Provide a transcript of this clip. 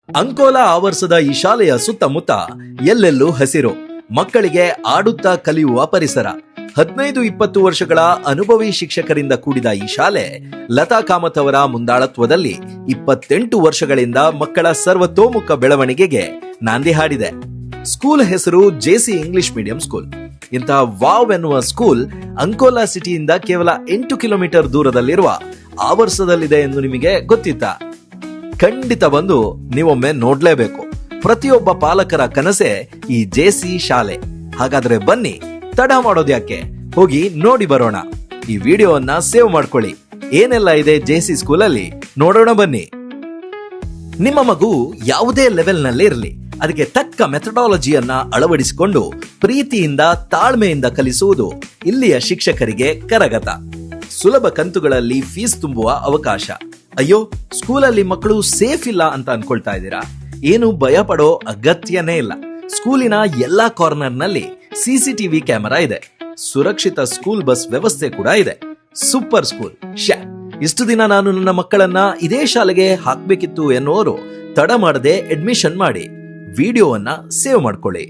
ಅಂಕೋಲಾ ಆವರ್ಸದ ಈ ಶಾಲೆಯ ಸುತ್ತಮುತ್ತ ಎಲ್ಲೆಲ್ಲೂ ಹಸಿರು, ಮಕ್ಕಳಿಗೆ ಆಡುತ್ತಾ ಕಲಿಯುವ ಪರಿಸರ. 15-20 ವರ್ಷಗಳ ಅನುಭವಿ ಶಿಕ್ಷಕರಿಂದ ಕೂಡಿದ ಈ ಶಾಲೆ ಲತಾ ಕಾಮತ್ ಅವರ ಮುಂದಾಳತ್ವದಲ್ಲಿ 28 ವರ್ಷಗಳಿಂದ ಮಕ್ಕಳ ಸರ್ವತೋಮುಖ ಬೆಳವಣಿಗೆಗೆ ನಾಂದಿ ಹಾಡಿದೆ. ಸ್ಕೂಲ್ ಹೆಸರು ಜೆಸಿ ಇಂಗ್ಲಿಷ್ ಮೀಡಿಯಂ ಸ್ಕೂಲ್. ಇಂತಹ ವಾವ್ ಎನ್ನುವ ಸ್ಕೂಲ್ ಅಂಕೋಲಾ ಸಿಟಿಯಿಂದ ಕೇವಲ 8 ಕಿಲೋಮೀಟರ್ ದೂರದಲ್ಲಿರುವ ಆವರ್ಸದಲ್ಲಿದೆ ಎಂದು ನಿಮಗೆ ಗೊತ್ತಿತ್ತಾ? ಖಂಡಿತ ಬಂದು ನೀವೊಮ್ಮೆ ನೋಡ್ಲೇಬೇಕು. ಪ್ರತಿಯೊಬ್ಬ ಪಾಲಕರ ಕನಸೆ ಈ ಜೆಸಿ ಶಾಲೆ. ಹಾಗಾದ್ರೆ ಬನ್ನಿ, ತಡ ಮಾಡೋದ್ಯಾಕೆ, ಹೋಗಿ ನೋಡಿ ಬರೋಣ. ಈ ವಿಡಿಯೋವನ್ನ ಸೇವ್ ಮಾಡ್ಕೊಳ್ಳಿ. ಏನೆಲ್ಲ ಇದೆ ಜೆಸಿ ಸ್ಕೂಲಲ್ಲಿ ನೋಡೋಣ ಬನ್ನಿ. ನಿಮ್ಮ ಮಗು ಯಾವುದೇ ಲೆವೆಲ್ ನಲ್ಲಿ ಇರಲಿ, ಅದಕ್ಕೆ ತಕ್ಕ ಮೆಥಡಾಲಜಿಯನ್ನ ಅಳವಡಿಸಿಕೊಂಡು ಪ್ರೀತಿಯಿಂದ ತಾಳ್ಮೆಯಿಂದ ಕಲಿಸುವುದು ಇಲ್ಲಿಯ ಶಿಕ್ಷಕರಿಗೆ ಕರಗತ. ಸುಲಭ ಕಂತುಗಳಲ್ಲಿ ಫೀಸ್ ತುಂಬುವ ಅವಕಾಶ. ಅಯ್ಯೋ, ಸ್ಕೂಲಲ್ಲಿ ಮಕ್ಕಳು ಸೇಫ್ ಇಲ್ಲ ಅಂತ ಅನ್ಕೊಳ್ತಾ ಇದ್ದೀರಾ? ಏನು ಭಯ ಪಡೋ ಅಗತ್ಯನೇ ಇಲ್ಲ. ಸ್ಕೂಲಿನ ಎಲ್ಲಾ ಕಾರ್ನರ್ ನಲ್ಲಿ ಸಿಸಿಟಿವಿ ಕ್ಯಾಮೆರಾ ಇದೆ. ಸುರಕ್ಷಿತ ಸ್ಕೂಲ್ ಬಸ್ ವ್ಯವಸ್ಥೆ ಕೂಡ ಇದೆ. Super school. ಇಷ್ಟು ದಿನ ನಾನು ನನ್ನ ಮಕ್ಕಳನ್ನ ಇದೇ ಶಾಲೆಗೆ ಹಾಕ್ಬೇಕಿತ್ತು ಎನ್ನುವರು ತಡ ಮಾಡದೆ ಅಡ್ಮಿಷನ್ ಮಾಡಿ. ವಿಡಿಯೋವನ್ನ ಸೇವ್ ಮಾಡ್ಕೊಳ್ಳಿ.